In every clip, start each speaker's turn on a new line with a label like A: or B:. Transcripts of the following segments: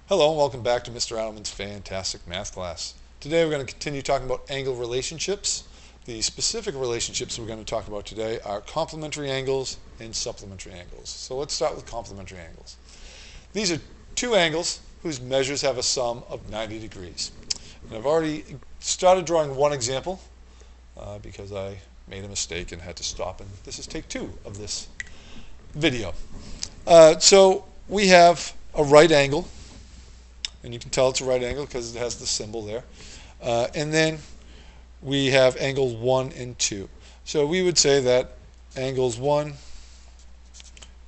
A: Hello and welcome back to Mr. Adelman's fantastic math class. Today we're going to continue talking about angle relationships. The specific relationships we're going to talk about today are complementary angles and supplementary angles. So let's start with complementary angles. These are two angles whose measures have a sum of 90 degrees. And I've already started drawing one example because I made a mistake and had to stop, and this is take two of this video. So we have a right angle, and you can tell it's a right angle because it has the symbol there. And then we have angles 1 and 2. So we would say that angles 1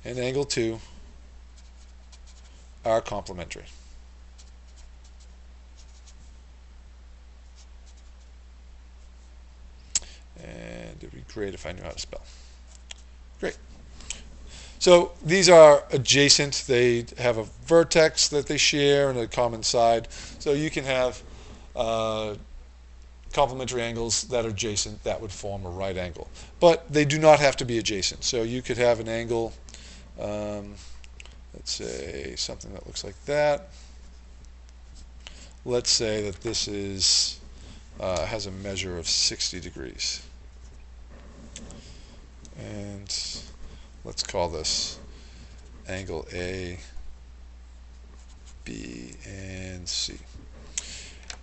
A: and angle 2 are complementary. And it would be great if I knew how to spell. Great. So these are adjacent. They have a vertex that they share and a common side. So you can have complementary angles that are adjacent that would form a right angle. But they do not have to be adjacent. So you could have an angle, let's say something that looks like that. Let's say that this is has a measure of 60 degrees. And let's call this angle A, B, and C.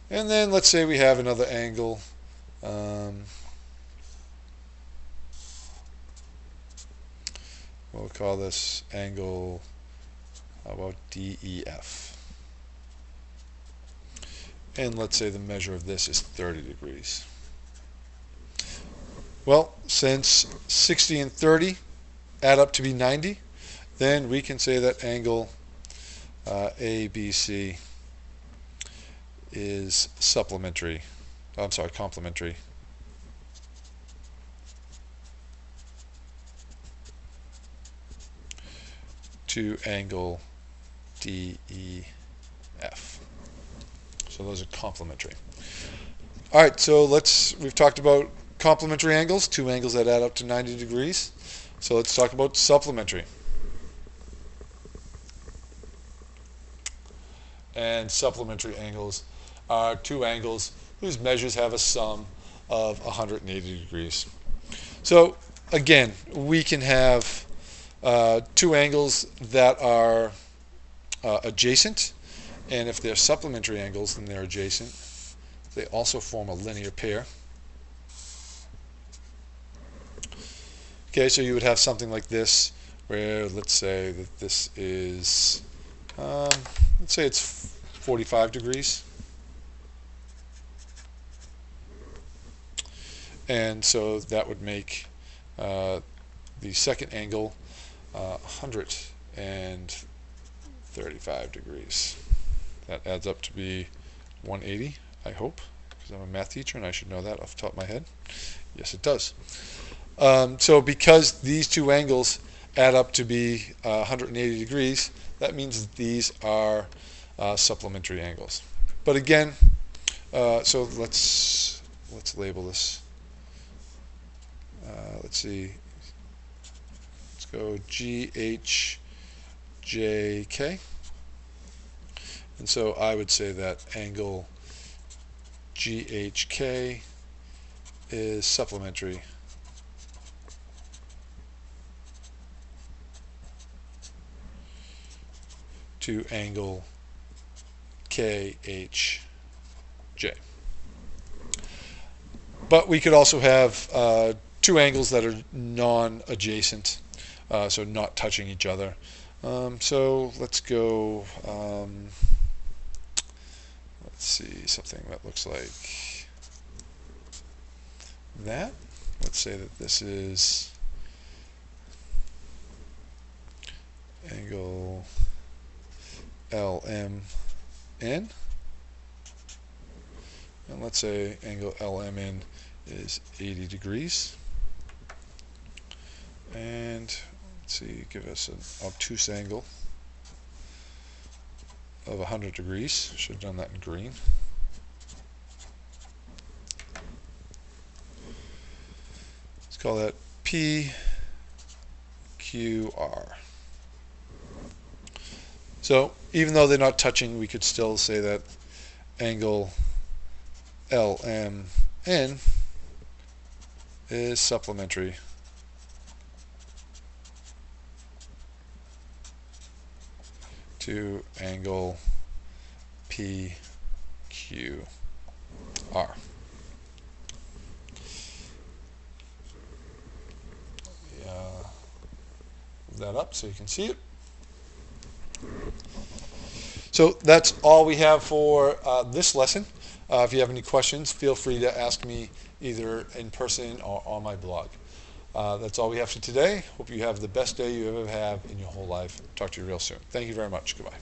A: And then let's say we have another angle. We'll call this angle, how about DEF? And let's say the measure of this is 30 degrees. Well, since 60 and 30 add up to be 90, then we can say that angle ABC is complementary to angle DEF. So those are complementary. All right, so we've talked about complementary angles, two angles that add up to 90 degrees. So let's talk about supplementary. And supplementary angles are two angles whose measures have a sum of 180 degrees. So again, we can have two angles that are adjacent, and if they're supplementary angles, then they're adjacent. They also form a linear pair. Okay, so you would have something like this, where let's say that this is, let's say it's 45 degrees. And so that would make the second angle 135 degrees. That adds up to be 180, I hope, because I'm a math teacher and I should know that off the top of my head. Yes, it does. So because these two angles add up to be 180 degrees, that means that these are supplementary angles. But again, so let's label this. Let's see. Let's go GHJK. And so I would say that angle GHK is supplementary to angle KHJ. But we could also have two angles that are non-adjacent, so not touching each other. So let's go, let's see, something that looks like that. Let's say that this is angle LMN, and let's say angle LMN is 80 degrees, and let's see, give us an obtuse angle of 100 degrees. Should have done that in green. Let's call that PQR. So even though they're not touching, we could still say that angle LMN is supplementary to angle PQR. Move that up so you can see it. So that's all we have for this lesson. If you have any questions, feel free to ask me either in person or on my blog. That's all we have for today. Hope you have the best day you ever have in your whole life. Talk to you real soon. Thank you very much. Goodbye.